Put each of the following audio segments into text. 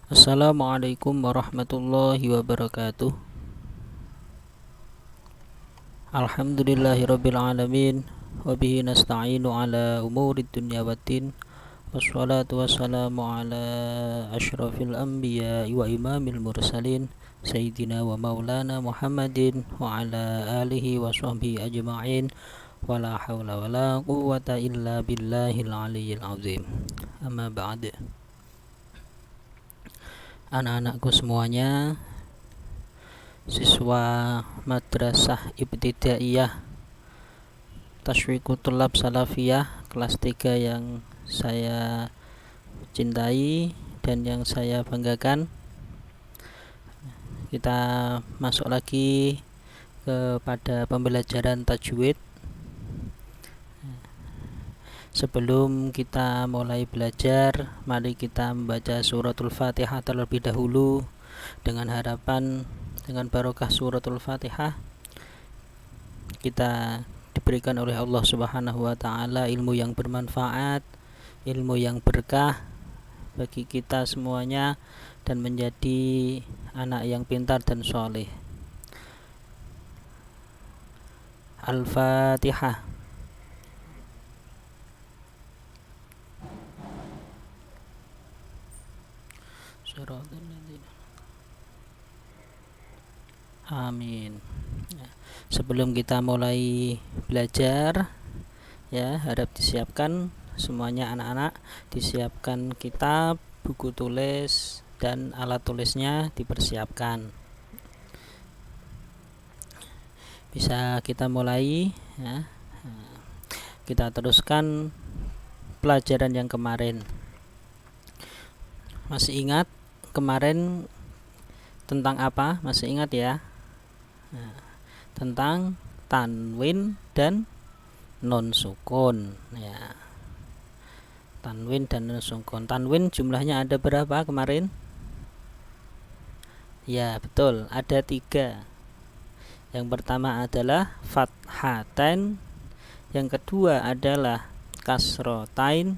Assalamualaikum warahmatullahi wabarakatuh. Alhamdulillahirabbil alamin wa bihi nasta'inu ala umurid dunya waddin. Wassalatu wassalamu ala asyrafil anbiya'i wa imamil mursalin sayyidina wa maulana Muhammadin wa ala alihi wa sahbihi ajma'in. Wala haula wala quwwata illa billahil aliyyil azim. Amma ba'd. Anak-anakku semuanya, siswa Madrasah Ibtidaiyah Tasywiqut Thullab Salafiyah kelas 3 yang saya cintai dan yang saya banggakan. Kita masuk lagi kepada pembelajaran tajwid. Sebelum kita mulai belajar, mari kita membaca suratul Fatihah terlebih dahulu, dengan harapan dengan barokah suratul Fatihah kita diberikan oleh Allah Subhanahu wa taala ilmu yang bermanfaat, ilmu yang berkah bagi kita semuanya, dan menjadi anak yang pintar dan soleh. Al-Fatihah. Amin. Sebelum kita mulai belajar, ya, harap disiapkan semuanya anak-anak, disiapkan kitab, buku tulis, dan alat tulisnya dipersiapkan. Bisa kita mulai, ya. Kita teruskan pelajaran yang kemarin. Masih ingat kemarin tentang apa? Masih ingat ya? Tentang tanwin dan non sukun, ya. Tanwin dan non sukun. Tanwin jumlahnya ada berapa kemarin? Ya, betul, ada 3. Yang pertama adalah fathatain, yang kedua adalah kasrotain,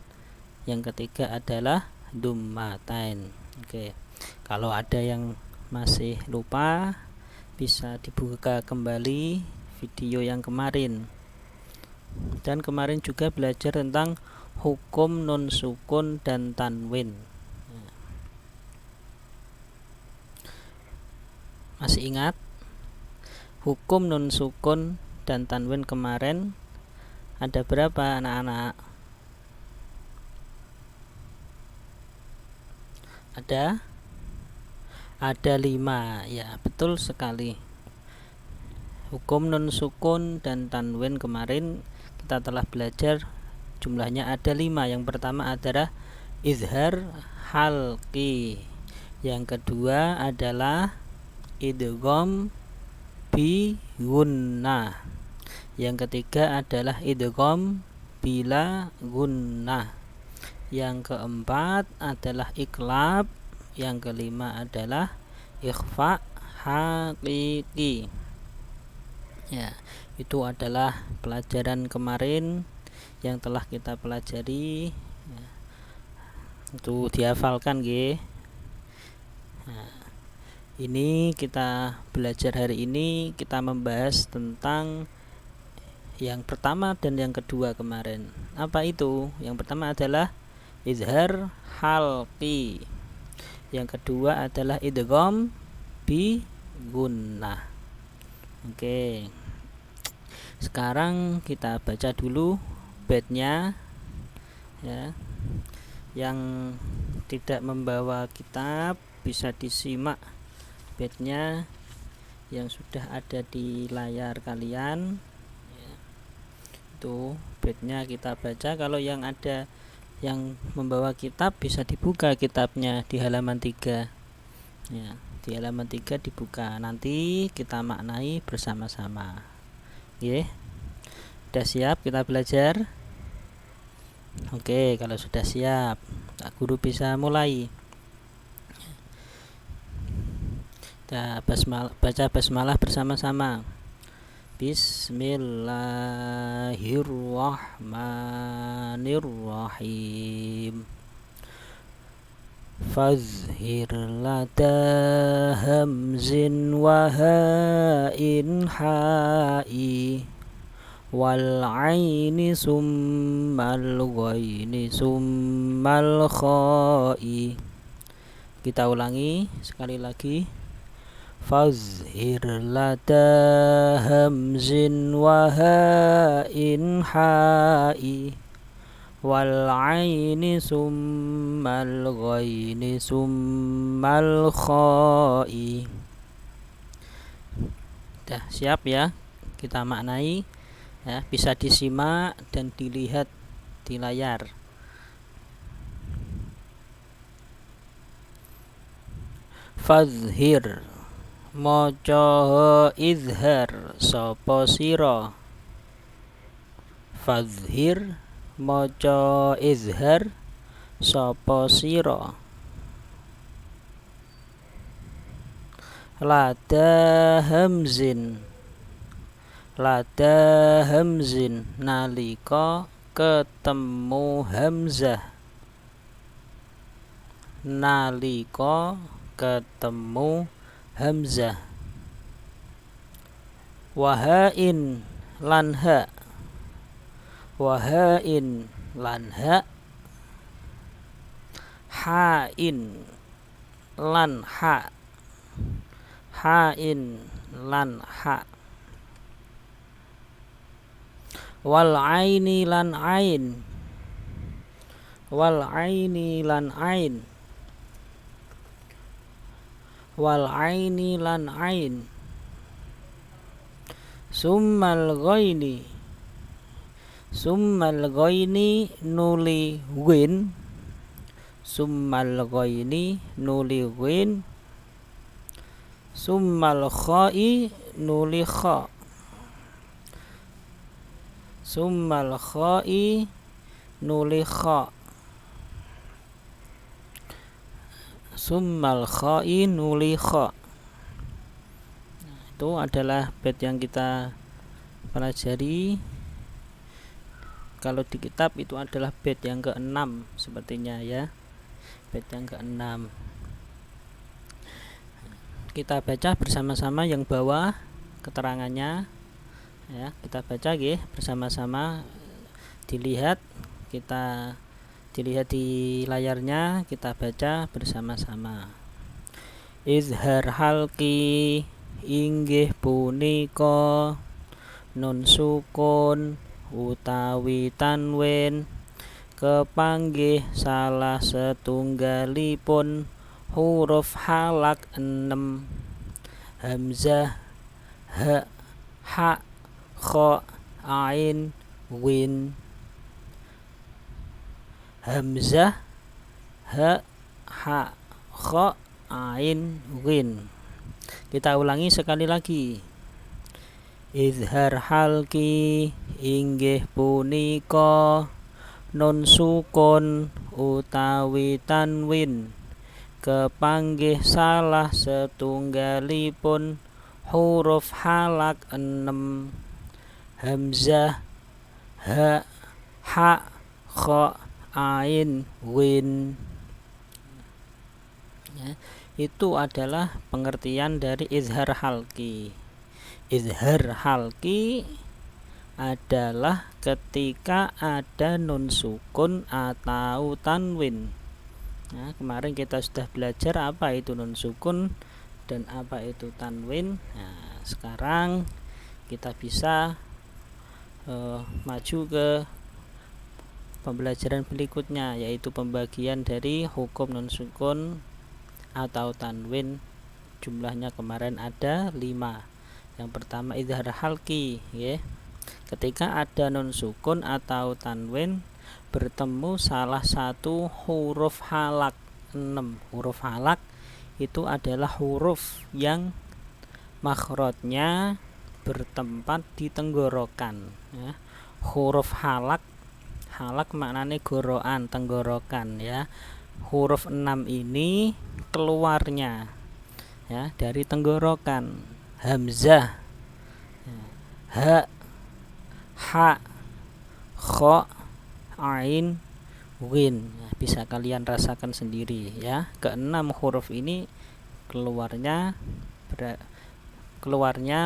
yang ketiga adalah dummatain. Oke. Kalau ada yang masih lupa, bisa dibuka kembali video yang kemarin. Dan kemarin juga belajar tentang hukum nun sukun dan tanwin. Masih ingat hukum nun sukun dan tanwin kemarin ada berapa, anak-anak? Ada 5, ya, betul sekali. Hukum nun sukun dan tanwin kemarin kita telah belajar, jumlahnya ada 5. Yang pertama adalah izhar halqi, yang kedua adalah idgham bi gunnah, yang ketiga adalah idgham bila gunnah, yang keempat adalah iqlab, yang kelima adalah ikhfa haqiqi. Ya, itu adalah pelajaran kemarin yang telah kita pelajari, ya. Itu dihafalkan, nggih. Nah, ini kita belajar hari ini, kita membahas tentang yang pertama dan yang kedua kemarin. Apa itu? Yang pertama adalah izhar halqi, yang kedua adalah idgham bi gunnah. Oke. Sekarang kita baca dulu baitnya, ya. Yang tidak membawa kitab bisa disimak baitnya yang sudah ada di layar kalian, ya. Itu baitnya kita baca. Kalau yang ada yang membawa kitab bisa dibuka kitabnya di halaman 3, ya, di halaman 3 dibuka, nanti kita maknai bersama-sama. Oke, sudah siap kita belajar? Oke, kalau sudah siap, Pak Guru bisa mulai. Kita baca basmalah bersama-sama. Bismillahirrahmanirrahim. fazhir lada hamzin wa ha'in ha'i wal aini summal ghaini summal kha'i. Kita ulangi sekali lagi. Fazhir lada hamzin wa ha'in ha'i wal aini summal ghaini summal kha'i. Dah siap ya, kita maknai ya, bisa disimak dan dilihat di layar. Fazhir maca izhar sapa sira. Fazhir maca izhar sapa sira. Lada hamzin, lada hamzin nalika ketemu hamzah, nalika ketemu hamzah. Wahain lan ha, wahain lan ha. Hain lan ha, hain lan ha. Wal aini lan ain, wal aini lan ain. Wal aini lan ain. Summal ghaini, summal ghaini nuli win, summal ghaini nuli win. Summal kha'i nuli kha, summal kha'i nuli kha. Summal kha'i nuli kha. Itu adalah bait yang kita pelajari. Kalau di kitab itu adalah bait yang ke-6 sepertinya ya, bait yang ke-6. Kita baca bersama-sama yang bawah keterangannya ya, kita baca nggih bersama-sama, dilihat, kita dilihat di layarnya, kita baca bersama-sama. Izhar halqi inggih punika nun sukun utawi tanwin kepanggih salah setunggalipun huruf halak 6, hamzah, ha, ha, kha, ain, win. Hamzah, ha, ha, kha, ain, win. Kita ulangi sekali lagi. Izhar halki inggih punika nun sukun utawi tanwin kepanggih salah setunggalipun huruf halak 6, hamzah, ha, ha, kha, ain, win ya, itu adalah pengertian dari izhar halki. Izhar halki adalah ketika ada nun sukun atau tanwin. Nah, kemarin kita sudah belajar apa itu nun sukun dan apa itu tanwin. Nah, sekarang kita bisa maju ke pembelajaran berikutnya, yaitu pembagian dari hukum nun sukun atau tanwin. Jumlahnya kemarin ada 5. Yang pertama izhar halki ya. Ketika ada nun sukun atau tanwin bertemu salah satu huruf halak 6. Huruf halak itu adalah huruf yang makhrajnya bertempat di tenggorokan ya. Huruf halak, halak maknanya gorokan, tenggorokan ya. Huruf 6 ini keluarnya ya dari tenggorokan. Hamzah, ha, ha, kha, ain, win. bisa kalian rasakan sendiri ya. Keenam huruf ini keluarnya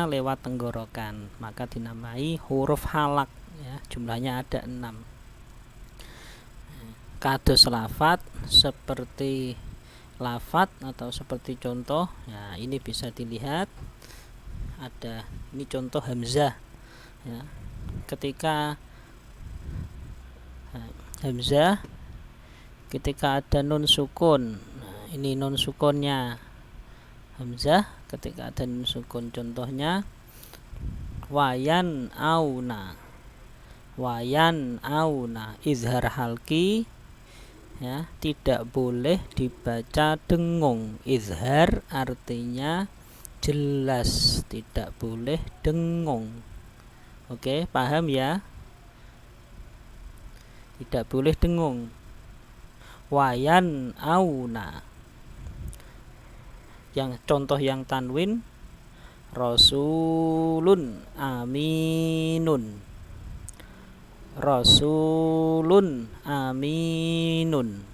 lewat tenggorokan, maka dinamai huruf halak ya. Jumlahnya ada 6. Kados lafat seperti lafat atau seperti contoh. Nah, ini bisa dilihat ada ini contoh hamzah ya. Ketika hamzah ketika ada nun sukun, nah, ini nun sukunnya hamzah ketika ada nun sukun. Contohnya wayan auna izhar halki ya, tidak boleh dibaca dengung. Izhar artinya jelas, tidak boleh dengung. Oke, paham ya? Tidak boleh dengung. Wayan auna. Yang contoh yang tanwin rasulun aminun. Rasulun aminun.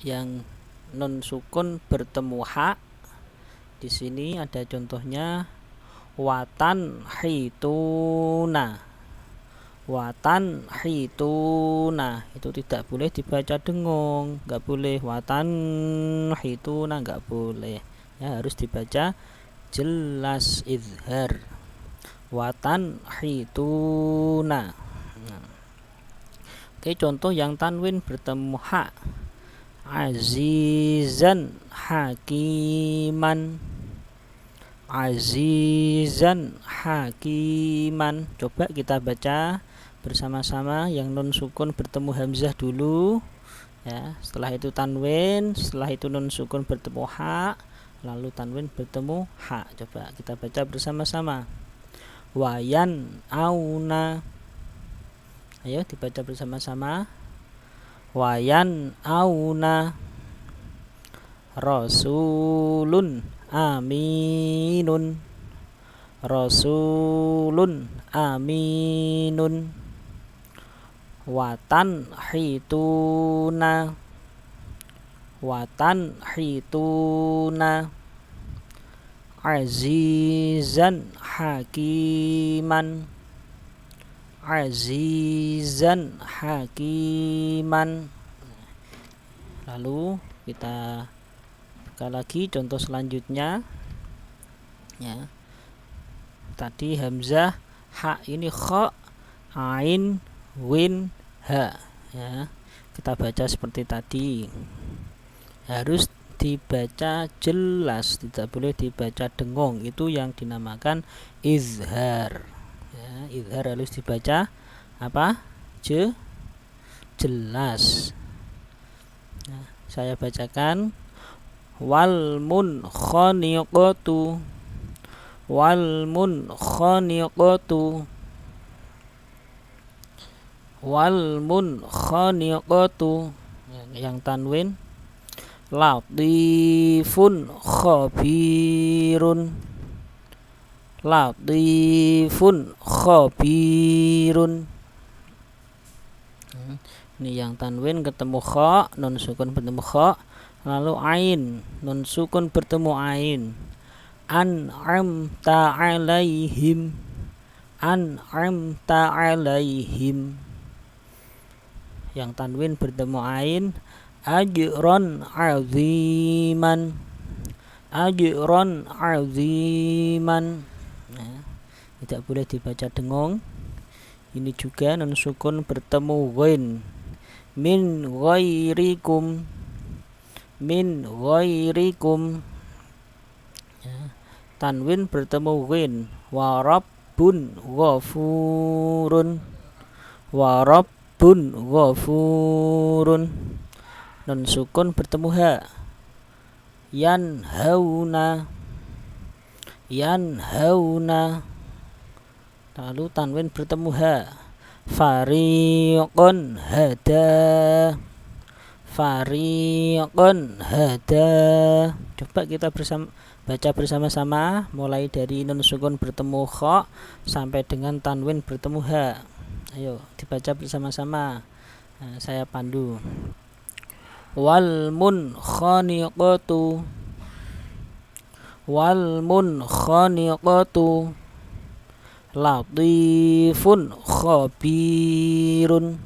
Yang nun sukun bertemu ha, di sini ada contohnya watan hituna. Watan hituna itu tidak boleh dibaca dengung, nggak boleh. Watan hituna nggak boleh ya, harus dibaca jelas, izhar. Watan hituna. Oke, contoh yang tanwin bertemu ha, azizan hakiman. Azizan hakiman. Coba kita baca bersama-sama yang nun sukun bertemu hamzah dulu ya, setelah itu tanwin, setelah itu nun sukun bertemu ha, lalu tanwin bertemu ha. Coba kita baca bersama-sama. Wayan auna. Ayo dibaca bersama-sama. Wayan auna. Rasulun aminun. Rasulun aminun. Watan hituna. Watan hituna. Azizan hakiman. Azizan hakiman. Lalu kita buka lagi contoh selanjutnya ya. Tadi hamzah ha, ini kha, ain, win, ha ya. Kita baca seperti tadi, harus dibaca jelas, tidak boleh dibaca dengung. Itu yang dinamakan izhar ya. Izhar harus dibaca apa? Jelas. Nah, saya bacakan. Wal munkhaniqatu. Wal munkhaniqatu. Wal munkhaniqatu. Yang tanwin latifun khabirun. Latifun khabirun. Ini yang tanwin ketemu kha, nun sukun bertemu kha, lalu ain, nun sukun bertemu ain. An'amta alaihim. An'amta alaihim. Yang tanwin bertemu ain. Ajron aziman. Ajron aziman. Nah, tidak boleh dibaca dengung. Ini juga nun sukun bertemu ghain. Min ghairikum. Min ghairikum ya. Tanwin bertemu ghain. Wa rabbun ghafurun. Wa rabbun ghafurun. Nun sukun bertemu ha. Yanhauna. Yanhauna. Lalu tanwin bertemu ha. Fariqun hada. Fariqun hada. Coba kita baca bersama-sama mulai dari nun sukun bertemu kha sampai dengan tanwin bertemu ha. Ayo dibaca bersama-sama. Saya pandu. Wal munkhaniqatu, wal munkhaniqatu latifun khabirun,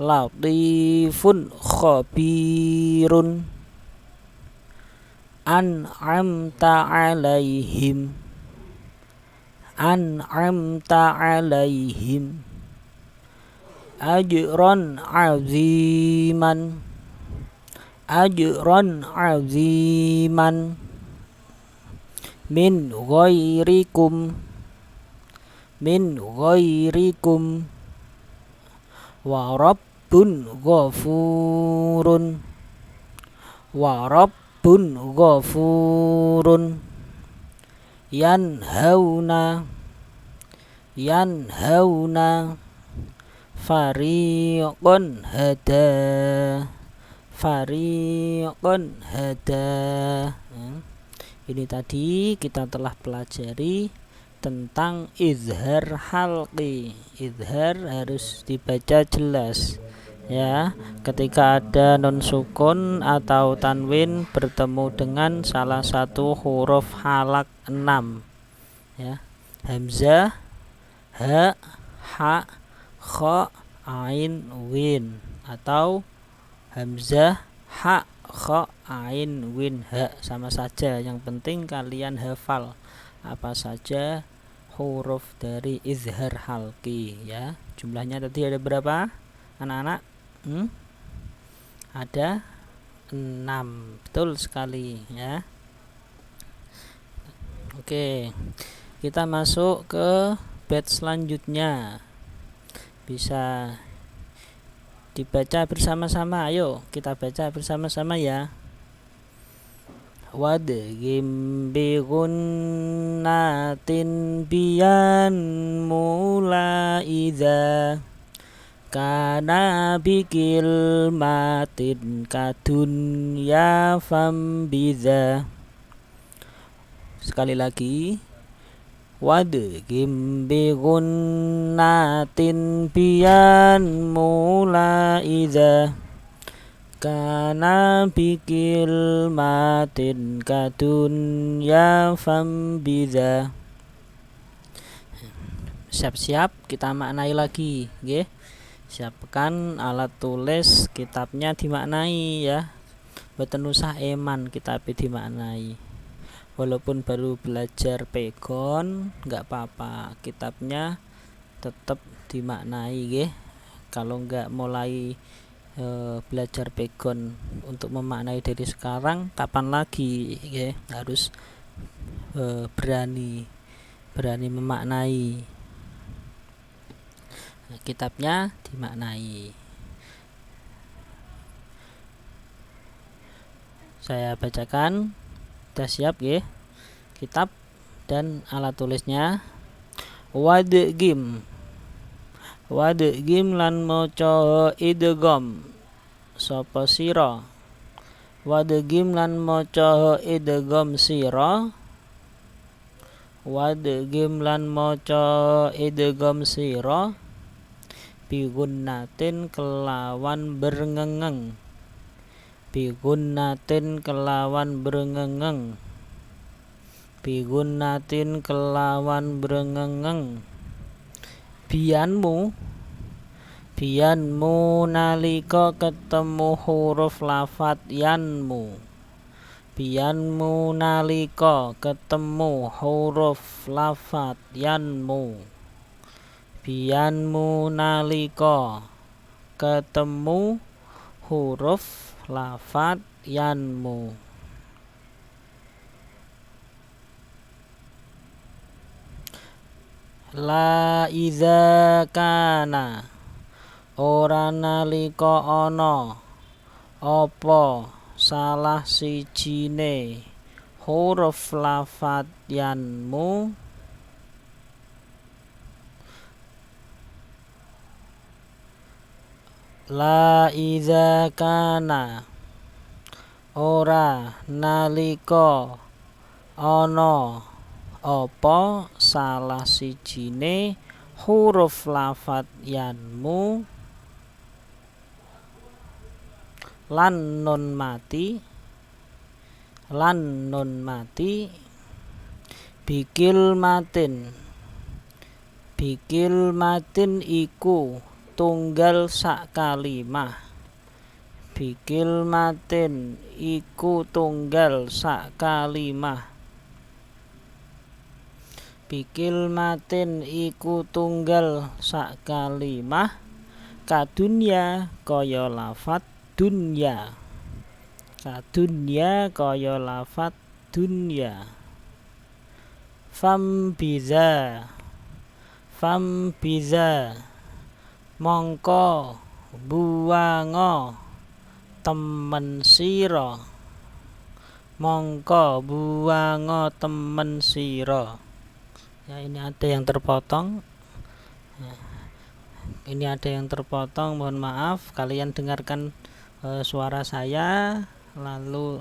latifun khabirun. An'amta alaihim, an'amta alaihim ajran aziman, ajran aziman. Min ghairikum, min ghairikum wa rabbun ghafurun, wa rabbun ghafurun. Yanhauna, yanhauna fariqun hada, fariqun hada. Ini tadi kita telah pelajari tentang izhar halqi. Izhar harus dibaca jelas ya, ketika ada nun sukun atau tanwin bertemu dengan salah satu huruf halak 6 ya, hamzah, ha, ha, kha, ain, win, atau hamzah, ha, kha, ain, win, ha, sama saja. Yang penting kalian hafal apa saja huruf dari izhar halqi ya. Jumlahnya tadi ada berapa anak-anak? Ada 6, betul sekali ya. Oke, kita masuk ke bait selanjutnya. Bisa dibaca bersama-sama. Ayo kita baca bersama-sama ya. Wadghim bi gunnatin biyan mula idza kana bikil matin kadun ya fam biza. Sekali lagi, wadghim bi gunnatin biyan mula idza kana bikil matin kadun ya fam biza. Siap-siap kita maknai lagi, nggih. Siapkan alat tulis, kitabnya dimaknai ya. Mboten usah eman kitabnya dimaknai. Walaupun baru belajar pegon nggak apa-apa, kitabnya tetap dimaknai nggih. Kalau nggak mulai belajar pegon untuk memaknai dari sekarang, kapan lagi nggih? Harus berani memaknai. Kitabnya dimaknai. Saya bacakan. Sudah siap ya kitab dan alat tulisnya. Wadghim, wadghim lan maca idgham sapa sira, wadghim lan maca idgham sira, wadghim lan maca idgham sira bigunnatin kelawan berngengeng, bigunnatin kelawan berngengeng, bigunnatin kelawan berngengeng. Biyanmu, biyanmu nalika ketemu huruf lafat yanmu, biyanmu nalika ketemu huruf lafat yanmu, biyanmu nalika ketemu huruf lafat yanmu. La iza kana, ora nalika ana apa salah sijine huruf lafat yanmu, la iza kana, ora nalika ana apa salah sijine huruf lafat yanmu, lan nun mati bikil matin iku tunggal sak kalimah bikil matin iku tunggal sak kalimah bikil matin iku tunggal sak kalimah kadunya kaya lafat dunya kaya lafat dunya fambiza mongko buango temen sira ya, ini ada yang terpotong mohon maaf, kalian dengarkan suara saya lalu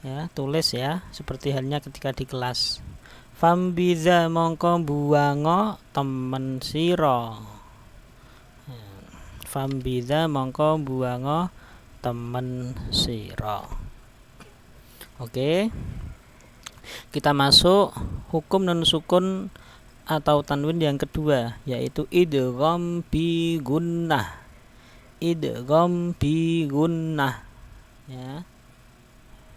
ya tulis ya seperti halnya ketika di kelas. Fambiza mongko buango temen sira fambiza mongko buango temen sira. Oke, kita masuk hukum nun sukun atau tanwin yang kedua, yaitu idgham bi gunnah ya.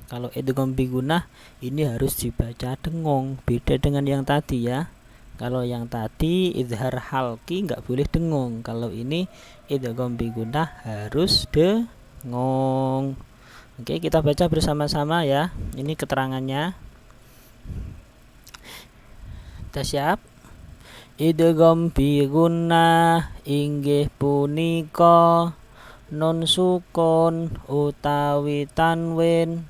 Kalau idgham bi gunnah ini harus dibaca dengung, beda dengan yang tadi ya. Kalau yang tadi izhar halki nggak boleh dengung, kalau ini idgham bi gunnah harus dengung. Oke, kita baca bersama-sama ya. Ini keterangannya. Kita siap? Idgham bi gunnah inggih punika nun sukun utawi tanwin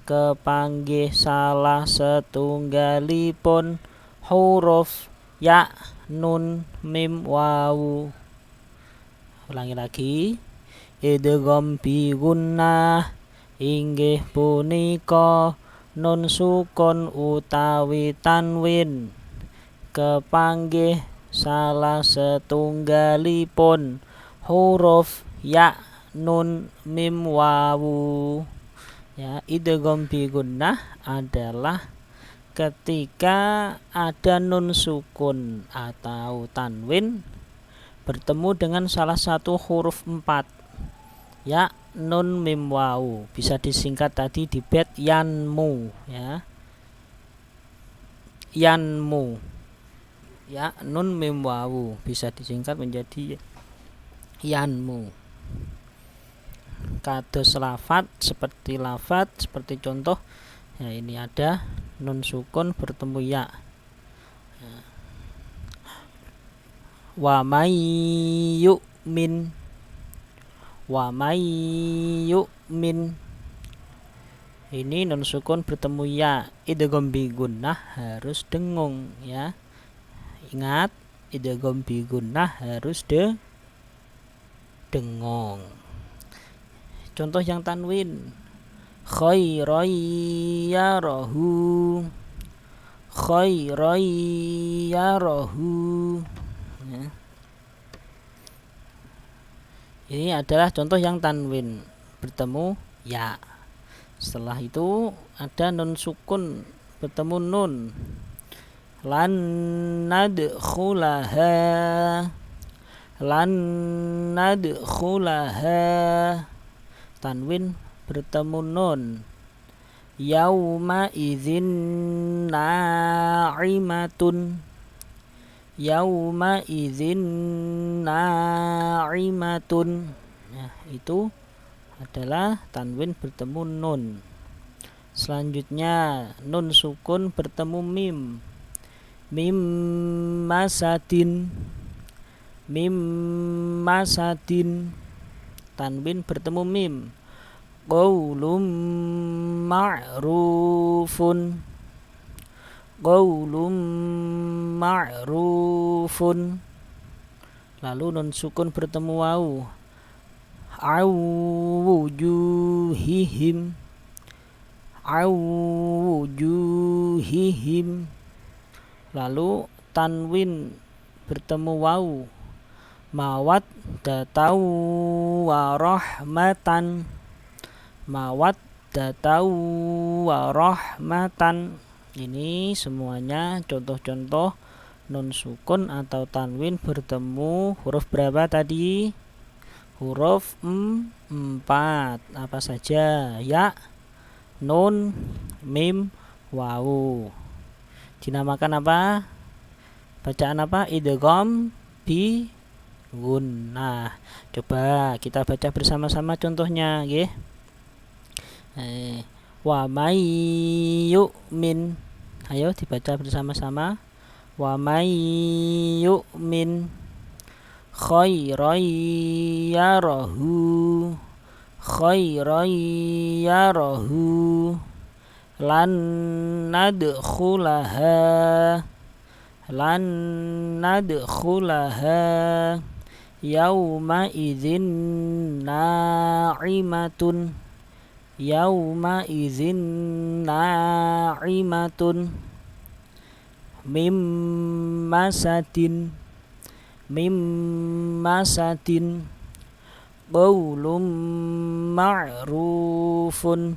kepanggih salah setunggalipun huruf ya, nun, mim, wawu. Ulangi lagi. Idgham bi gunnah inggih punika nun sukun utawi tanwin kepanggih salah setunggalipun huruf ya, nun, mim, wawu. Ya, idgham bi gunnah adalah ketika ada nun sukun atau tanwin bertemu dengan salah satu huruf 4 ya, nun, mim, wawu. Bisa disingkat tadi di bed yanmu ya, yanmu ya, nun, mim, wawu bisa disingkat menjadi yanmu. Kados lafat seperti contoh ya, ini ada nun sukun bertemu ya. Wa may yu'min ini nun sukun bertemu ya, idgham bi gunnah harus dengung ya. Ingat, idgham bi gunnah harus dengung. Contoh yang tanwin, khairan yarahu ya. Ini adalah contoh yang tanwin bertemu ya. Setelah itu ada nun sukun bertemu nun, lan nadkhulaha tanwin bertemu nun, yauma idzin na'imatun nah, itu adalah tanwin bertemu nun. Selanjutnya nun sukun bertemu mim masadin tanwin bertemu mim, qaulum ma'rufun lalu nun sukun bertemu wawu, awujuhihim lalu tanwin bertemu wawu, mawaddatau warahmatan mawaddatau warahmatan. Ini semuanya contoh-contoh nun sukun atau tanwin bertemu huruf berapa tadi? Huruf 4. Apa saja? Ya, nun, mim, wawu. Dinamakan apa? Bacaan apa? Idgham bi gunnah. Coba kita baca bersama-sama contohnya, nggih. Wa may yu'min. Ayo dibaca bersama-sama. Wa may yu'min khairan yarahu. Khairan yarahu. Lan nadkhulaha. Lan nadkhulaha yauma idzin na'imatun. Yauma idzin na'imatun. Mim masadin. Mim masadin. Qaulum ma'rufun.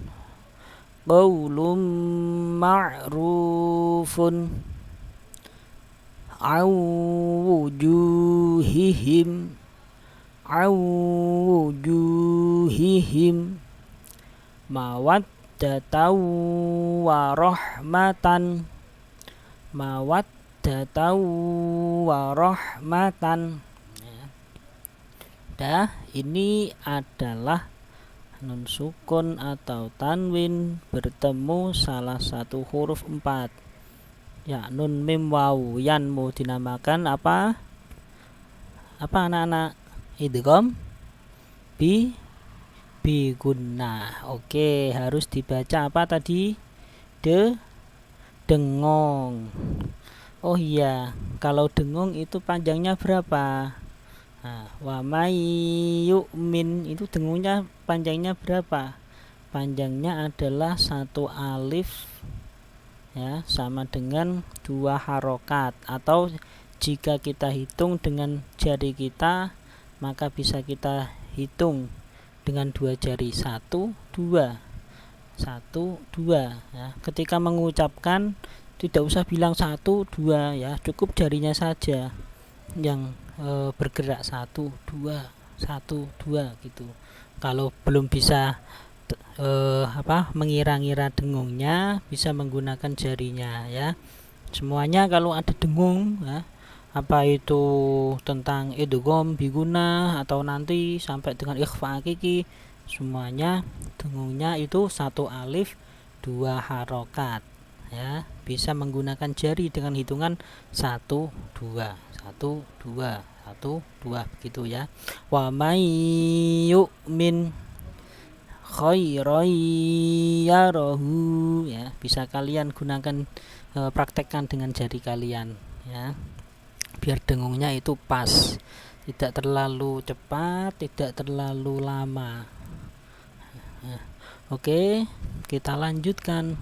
Qaulum ma'rufun. Awujuhihim. Awujuhihim mawaddatau warahmatan. Mawaddatau warahmatan. Dah, ini adalah nun sukun atau tanwin bertemu salah satu huruf 4. Ya, nun mim wawu yanmu dinamakan apa? Apa anak-anak? Idgham bi gunnah. Oke, harus dibaca apa tadi? Dengong. Oh iya, kalau dengong itu panjangnya berapa? Nah, wa may yu'min itu dengungnya panjangnya berapa? Panjangnya adalah 1 alif, ya, sama dengan 2 harokat. Atau jika kita hitung dengan jari kita, maka bisa kita hitung dengan 2 jari, 1, 2, 1, 2, ya. Ketika mengucapkan tidak usah bilang 1, 2, ya, cukup jarinya saja yang bergerak 1, 2, 1, 2 gitu. Kalau belum bisa mengira-ngira dengungnya, bisa menggunakan jarinya, ya. Semuanya kalau ada dengung, ya, apa itu tentang idgham bi gunnah atau nanti sampai dengan ikhfa hakiki, semuanya dengungnya itu 1 alif 2 harokat, ya. Bisa menggunakan jari dengan hitungan 1, 2, 1, 2, 1, 2 begitu, ya. Wa may yu'min khairan yarahu, ya. Bisa kalian gunakan, praktekkan dengan jari kalian, ya, biar dengungnya itu pas, tidak terlalu cepat, tidak terlalu lama. Oke, kita lanjutkan.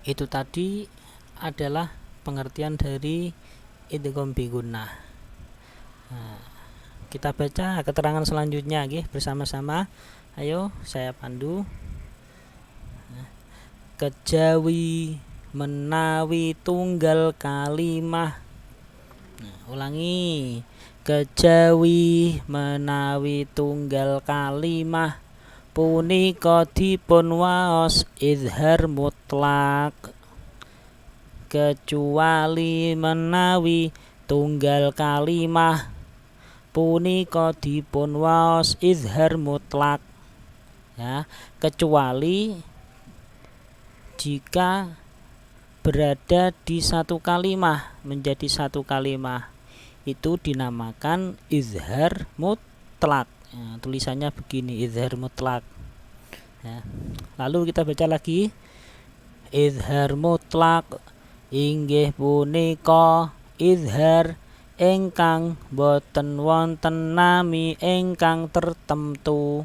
Itu tadi adalah pengertian dari idgham bi gunnah. Kita baca keterangan selanjutnya bersama-sama. Ayo, saya pandu. Kejawi menawi tunggal kalimah. Ulangi. Kejawi menawi tunggal kalimah punika dipun waos izhar mutlak. Kecuali menawi tunggal kalimah punika dipun waos izhar mutlak, ya. Kecuali jika berada di satu kalimah, menjadi satu kalimah, itu dinamakan izhar mutlak. Ya, tulisannya begini, izhar mutlak, ya. Lalu kita baca lagi. Izhar mutlak inggih punika izhar ingkang boten wonten nami ingkang tertentu,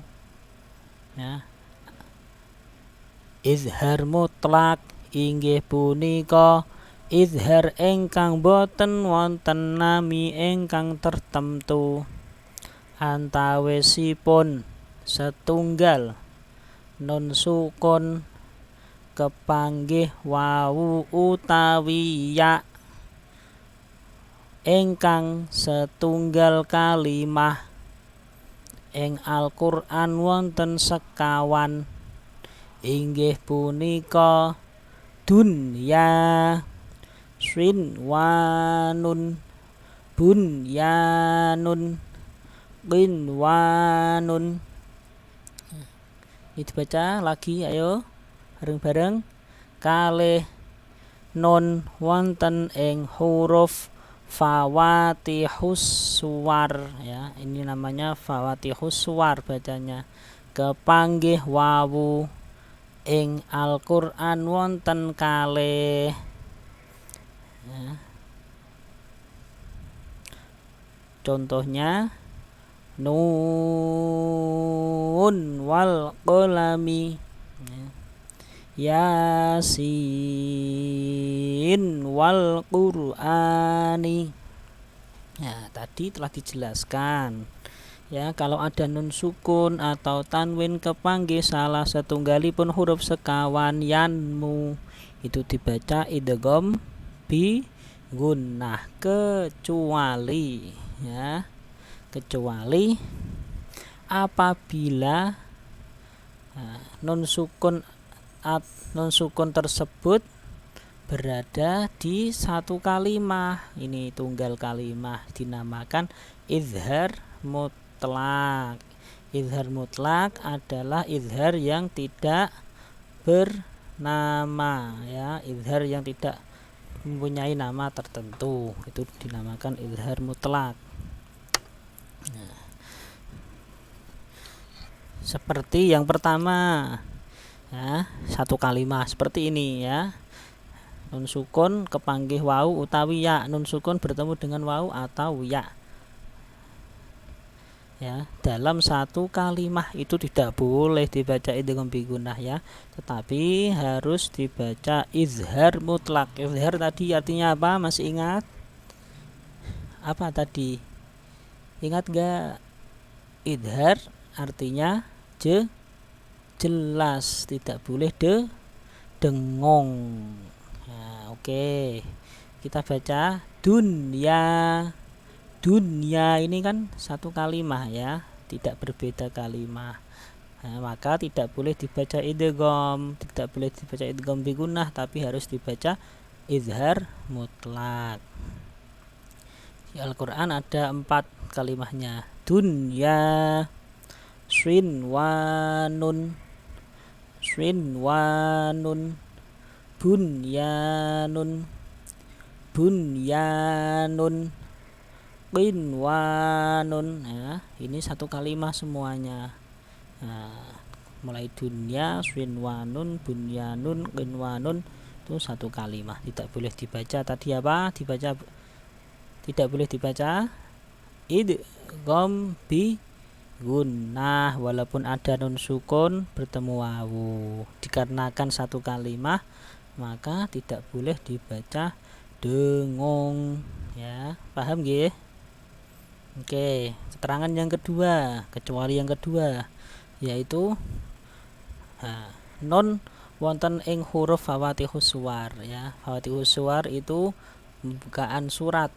ya. Izhar mutlak inggih punika izhar ingkang boten wonten nami ingkang tertentu. antawisipun setunggal nun sukun kepanggih wawu utawi ya ingkang setunggal kalimah ing Al-Qur'an wonten sekawan inggih punika dunya sinwanun bunyanun qinwanun. Ini dibaca lagi, ayo bareng-bareng. Kalih nun wonten ing huruf fawatihus suwar ya, ini namanya fawatihus suwar bacanya. Kepanggih wawu ing Al-Qur'an wonten kalih ya. Contohnya nun wal qalami yasin wal qur'ani. Ya, tadi telah dijelaskan ya, kalau ada nun sukun atau tanwin kepanggih salah setunggalipun huruf sekawan yanmu itu dibaca idgham bi gunnah, kecuali ya, kecuali apabila nun sukun tersebut berada di satu kalimah. Ini tunggal kalimah, dinamakan izhar mutlak. Izhar mutlak adalah izhar yang tidak bernama ya, izhar yang tidak mempunyai nama tertentu, itu dinamakan izhar mutlak. Nah, seperti yang pertama ya, satu kalimah seperti ini ya, nun sukun kepanggih wau utawi ya, nun sukun bertemu dengan wau atau ya ya, dalam satu kalimah itu tidak boleh dibaca idgham bi gunnah ya, tetapi harus dibaca izhar mutlak. Izhar tadi artinya apa? Masih ingat apa tadi? Ingat gak? Izhar artinya jelas, tidak boleh dengong. Nah, oke. Kita baca dunya. Dunya ini kan satu kalimah ya, tidak berbeda kalimah. Nah, maka tidak boleh dibaca idgham, tidak boleh dibaca idgham bi gunnah, tapi harus dibaca izhar mutlak. Di Al-Qur'an ada 4 kalimahnya. Dunya, sinwanun, bunyanun, qinwanun ya, ini satu kalimah semuanya. Nah, mulai dunya, sinwanun, bunyanun, qinwanun itu satu kalimah, tidak boleh dibaca tadi apa? Tidak boleh dibaca idgham bi gunnah walaupun ada nun sukun bertemu wawu, dikarenakan satu kalimah maka tidak boleh dibaca dengong ya, paham nggih? Oke, keterangan yang kedua, kecuali yang kedua yaitu nun wonten ing huruf fawatihus suwar ya. Fawatihus suwar itu pembukaan surat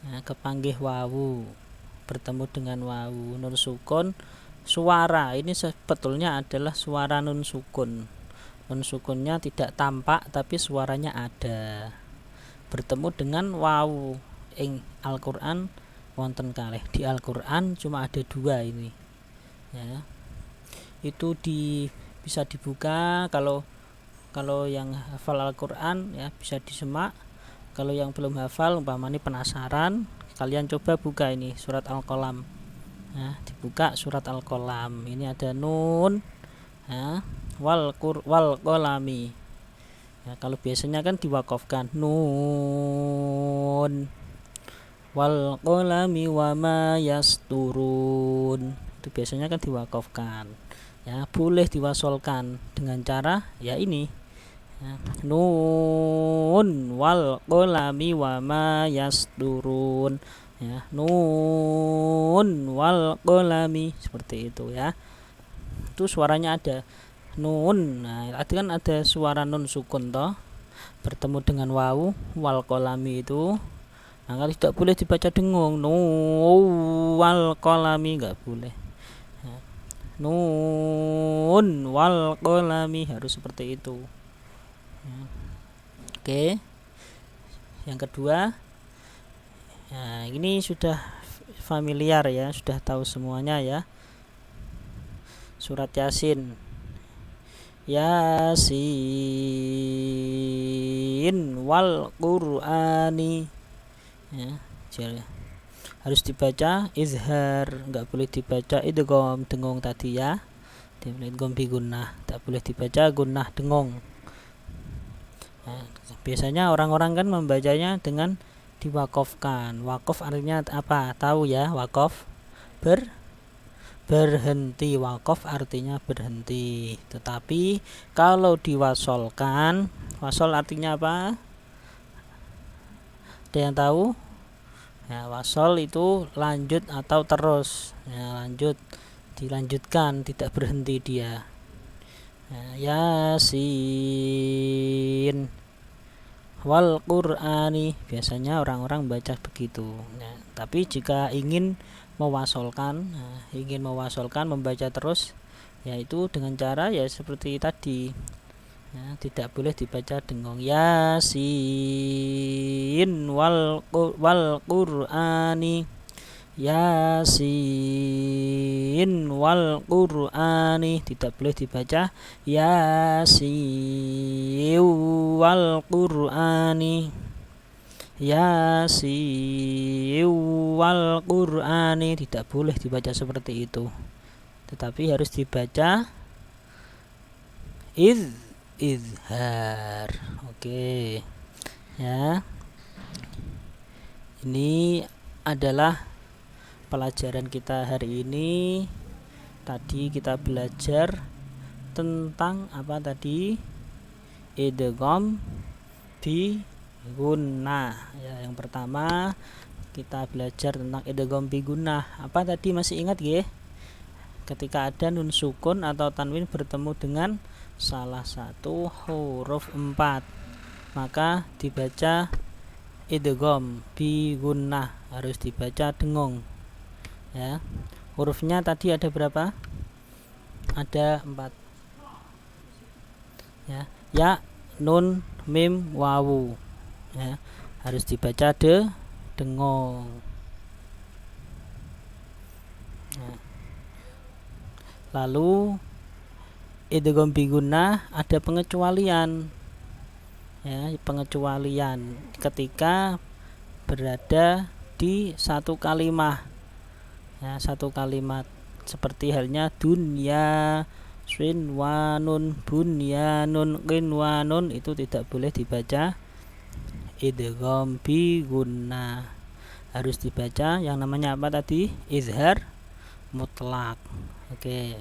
ya, kepanggih wawu bertemu dengan wawu, nun sukun suara ini sebetulnya adalah suara nun sukun. Nun sukunnya tidak tampak tapi suaranya ada, bertemu dengan wawu ing Al-Qur'an wonten kalih. Di Al-Qur'an cuma ada 2 ini ya. Itu bisa dibuka, kalau yang hafal Al-Qur'an ya bisa disemak. Kalau yang belum hafal umpamanya penasaran, kalian coba buka ini surat Al-Qalam ya, dibuka surat Al-Qalam, ini ada nun ya, wal qalami ya, kalau biasanya kan diwakafkan nun wal qalami wa ma yasturun, itu biasanya kan diwakafkan ya, boleh diwasolkan dengan cara ya ini ya, nun wal qalami wa ma yasturun, ya, nun wal qalami, seperti itu ya. Itu suaranya ada nun. Nah, tadi kan ada suara nun sukun toh, bertemu dengan wawu wal qalami itu. Nah, tidak boleh dibaca dengung. Nun wal qalami, enggak boleh. Ya. Nun wal qalami, harus seperti itu. Ya. Oke. Yang kedua, nah, ini sudah familiar ya, sudah tahu semuanya ya. Surat Yasin. Yasin wal Qur'ani. Ya, harus dibaca izhar, enggak boleh dibaca idgham dengung tadi ya. Tidak idgham bi gunnah, tak boleh dibaca gunnah dengung. Nah, biasanya orang-orang kan membacanya dengan diwakofkan. Wakof artinya apa? Tahu ya, wakof berhenti. Wakof artinya berhenti. Tetapi kalau diwasolkan, wasol artinya apa? Ada yang tahu? Ya, wasol itu lanjut atau terus. Ya, lanjut, dilanjutkan, tidak berhenti dia. Yasin wal Qur'ani, biasanya orang-orang baca begitu. Nah, tapi jika ingin mewasolkan, membaca terus, yaitu dengan cara ya seperti tadi. Ya, tidak boleh dibaca dengung. Yasin wal Qur'ani. Yasin wal Qur'ani, tidak boleh dibaca Yasin wal Qur'ani. Yasin wal Qur'ani, tidak boleh dibaca seperti itu, tetapi harus dibaca izhar. Oke ya, ini adalah pelajaran kita hari ini. Tadi kita belajar tentang apa tadi? Idgham bi gunnah ya. Yang pertama kita belajar tentang idgham bi gunnah. Apa tadi, masih ingat nggih? Ketika ada nun sukun atau tanwin bertemu dengan salah satu huruf 4, maka dibaca idgham bi gunnah, harus dibaca dengung. Ya, hurufnya tadi ada berapa? Ada 4 ya. Ya, nun, mim, wawu ya, harus dibaca dengung. Nah, lalu idgham bi gunnah ada pengecualian ya, pengecualian ketika berada di satu kalimat ya, satu kalimat, seperti halnya dunya, sinwanun, bunyanun, qinwanun, itu tidak boleh dibaca idgham bi gunnah, harus dibaca yang namanya apa tadi? Izhar mutlak. Oke,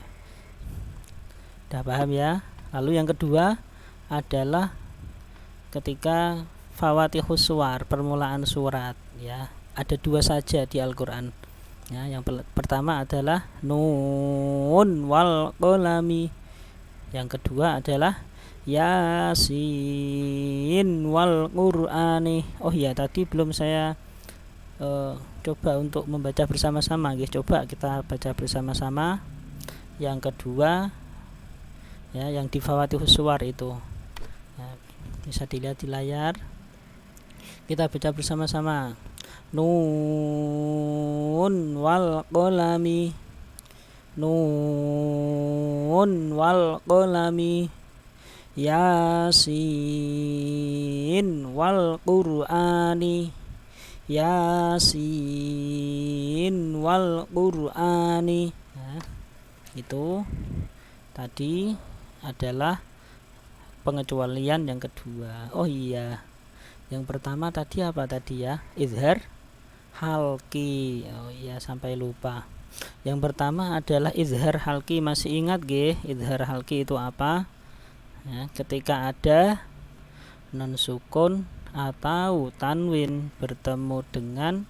udah paham ya? Lalu yang kedua adalah ketika fawatihus suwar, permulaan surat ya, ada 2 saja di Al-Quran ya. Yang pertama adalah nun wal qalami, yang kedua adalah yasin wal Qur'ani. Oh iya, tadi belum saya coba untuk membaca bersama-sama guys. Coba kita baca bersama-sama yang kedua ya, yang di fawatihus suwar itu ya, bisa dilihat di layar. Kita baca bersama-sama. Nun wal qalami, nun wal qalami, yasin wal Qur'ani, yasin wal Qur'ani. Nah, itu tadi adalah pengecualian yang kedua. Oh iya, yang pertama tadi apa tadi ya? Izhar halki. Oh iya, sampai lupa. Yang pertama adalah izhar halki. Masih ingat nggih izhar halki itu apa? Ya, ketika ada nun sukun atau tanwin bertemu dengan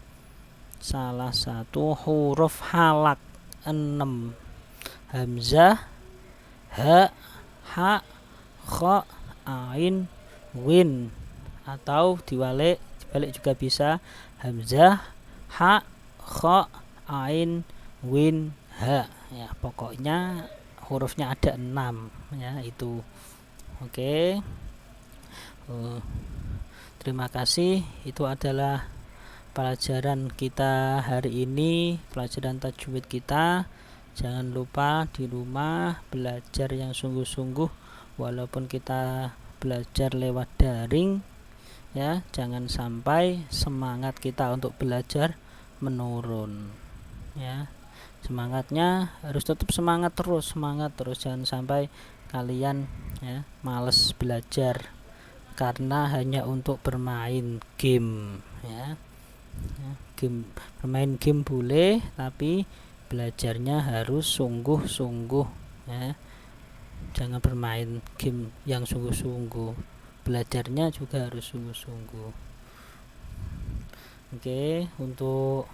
salah satu huruf halak 6. Hamzah, ha, ha, kha, ain, win, atau dibalik juga bisa, hamzah, ha, kha, ain, win, ha. Ya, pokoknya hurufnya ada 6 ya, itu. Oke. Terima kasih. Itu adalah pelajaran kita hari ini, pelajaran tajwid kita. Jangan lupa di rumah belajar yang sungguh-sungguh, walaupun kita belajar lewat daring ya, jangan sampai semangat kita untuk belajar menurun ya. Semangatnya harus tetap semangat terus, jangan sampai kalian ya males belajar karena hanya untuk bermain game ya. Bermain game boleh, tapi belajarnya harus sungguh-sungguh ya. Jangan bermain game yang sungguh-sungguh, belajarnya juga harus sungguh-sungguh. Oke, untuk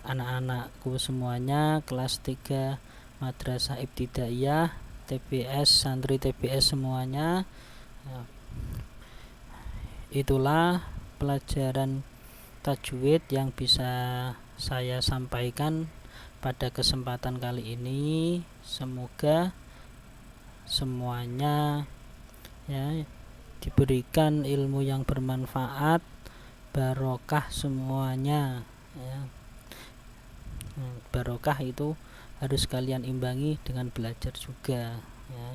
anak-anakku semuanya kelas 3 Madrasah Ibtidaiyah, TBS, santri TBS semuanya, itulah pelajaran tajwid yang bisa saya sampaikan pada kesempatan kali ini. Semoga semuanya ya diberikan ilmu yang bermanfaat, barokah semuanya ya. Barokah itu harus kalian imbangi dengan belajar juga ya.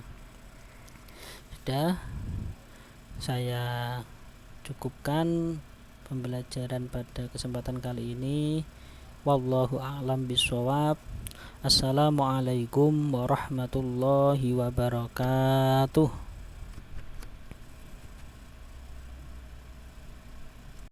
Sudah, saya cukupkan pembelajaran pada kesempatan kali ini. Wallahu a'lam bishawab. Assalamualaikum warahmatullahi wabarakatuh.